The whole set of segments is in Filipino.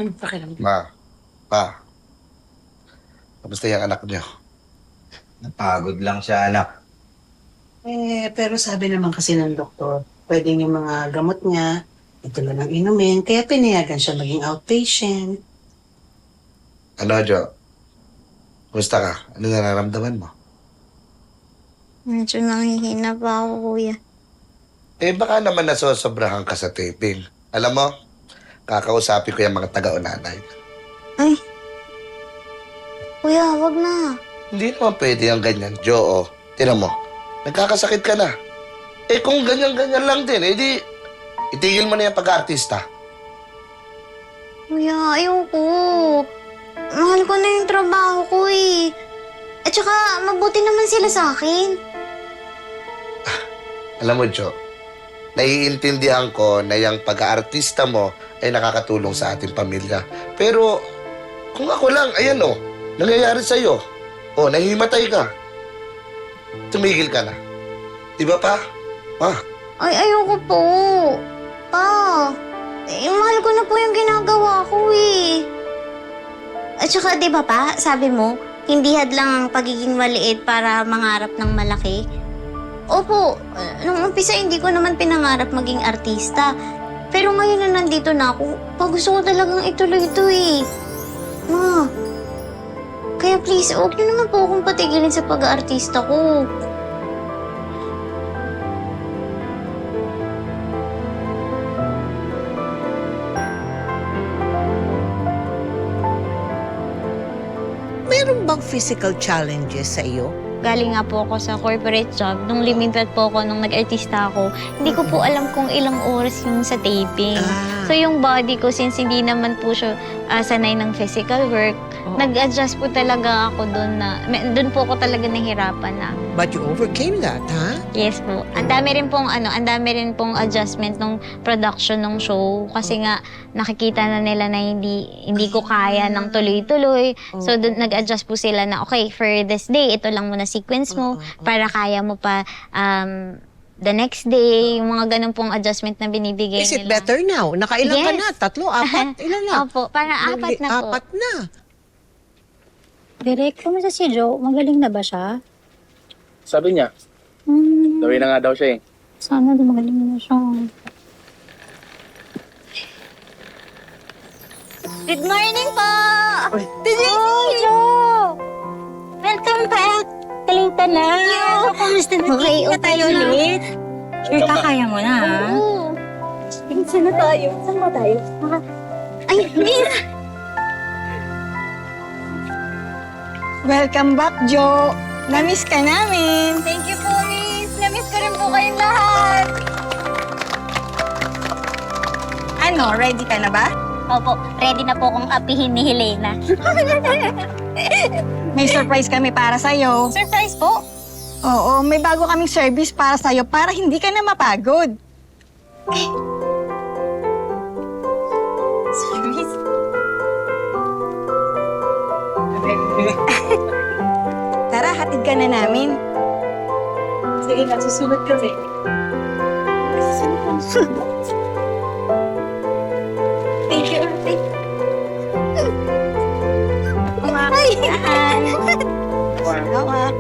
Ano pakiramdam? Pa, kamusta yung anak niyo? Napagod lang siya, anak. Pero sabi naman kasi ng doktor, pwedeng yung mga gamot niya, ito lang ang inumin, kaya pinayagan siya maging outpatient. Ano, Jo? Kumusta ka? Ano nararamdaman mo? Medyo nanghihina pa ako, kuya. Baka naman nasosobrahan ka sa taping. Alam mo, kakausapin ko yung mga taga-unanay. Ay. Kuya, wag na. Hindi naman pwede yung ganyan, Jo. Oh. Tinan mo, nagkakasakit ka na. Kung ganyan-ganyan lang din, itigil mo na yung pag-aartista. Kuya, ayoko. Mahal ko na yung trabaho ko eh. At saka, mabuti naman sila sa akin. Alam mo, Jo, naiintindihan ko na yung pag-aartista mo ay nakakatulong sa ating pamilya. Pero, kung ako lang, ayan o, nangyayari sa'yo. O, nahihimatay ka. Tumigil ka na. Di ba, pa? Pa? Ay, ayoko po. Pa, mahal ko na po yung ginagawa ko eh. At saka, di ba pa, sabi mo, hindi hadlang ang pagiging maliit para mangarap ng malaki. Opo, nung umpisa hindi ko naman pinangarap maging artista. Pero ngayon na nandito na ako, gusto ko talagang ituloy ito eh. Ma, kaya please, huwag niyo naman po akong patigilin sa pag-aartista ko. Meron bang physical challenges sa iyo? Galing nga po ako sa corporate job. Nung limited po ako, nung nag-artista ako, hindi ko po alam kung ilang oras yung sa taping. So yung body ko, since hindi naman po siya sanay ng physical work, nag-adjust po talaga ako doon na, doon po ako talaga nahirapan na. But you overcame that, ha? Yes po. Ang dami rin pong adjustment ng production ng show kasi nga nakikita na nila na hindi ko kaya ng tuloy-tuloy. So doon nag-adjust po sila na okay, for this day ito lang muna sequence mo para kaya mo pa the next day, yung mga ganun pong adjustment na binibigay nila. Is it better now? Nakailan ka Yes. na? 3, 4? Ilan na? Opo, para 4 na po. 4 na. Direk, kumusta si Joe? Magaling na ba siya? Sabi niya, gawin na nga daw siya eh. Sana di magaling na siya. Good morning po! Oh, Joe! Welcome back! Galing ka na! Kumusta na? Okay, na tayo ulit? Sure ka, kaya mo na, ha? Oo. Saan na tayo? Saan ba tayo? Ay, Miss! Welcome back, Joe! Namiss ka namin! Thank you po, Miss! Namiss ko rin po kayong lahat! Ano, ready ka na ba? Opo, ready na po akong apihin ni Helena. May surprise kami para sa'yo. Surprise po! Oo, may bago kaming service para sa'yo para hindi ka na mapagod. Service? Tara, hatid ka na namin. Sige na, susunod kami. Thank you, Ate. Ay! Hawak.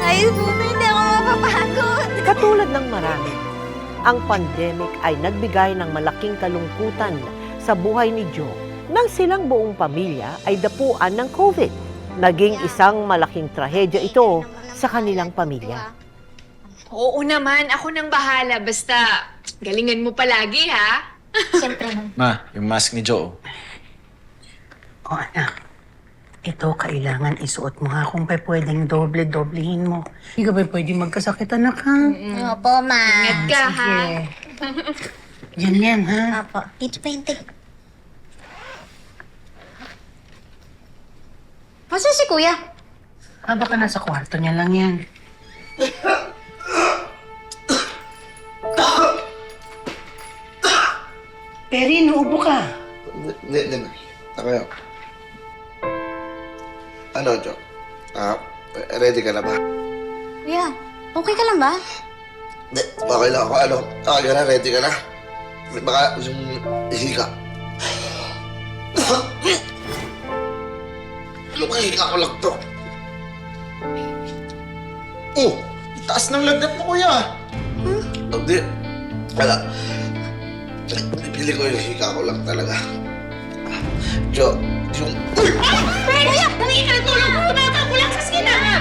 Ayos po, hindi ako mapapagod. Katulad ng marami, ang pandemic ay nagbigay ng malaking kalungkutan sa buhay ni Joe nang silang buong pamilya ay dapuan ng COVID. Naging isang malaking trahedya ito sa kanilang pamilya. Oo naman, ako nang bahala. Basta, galingan mo palagi, ha? Siyempre naman. Ma, yung mask ni Joe. O anak, ito kailangan isuot mo ha kung pa pwedeng doble-doblehin mo. Hindi ka ba pwedeng magkasakit, anak, ha? Opo, ma. Ingat ka, ha? Yan, ha? Opo, Tito 20. Masa si Kuya? Baka nasa kwarto niya lang yan. Peri, nuubo ka. Hindi. Ako yun. Ano, Jo? Ready ka na ba? Kuya, okay ka lang ba? Hindi, okay lang ako. Ano? Okay ka na? Ready ka na? Baka yung hika. Ano ba hika ko lang to? Oh! Taas ng lagnat mo, kuya! Hindi. Wala. Pili ko yung hika ko lang talaga. Jo, yung... Kuya! Humingi ka ng tulong! Tumataw ko lang sa skin, ah!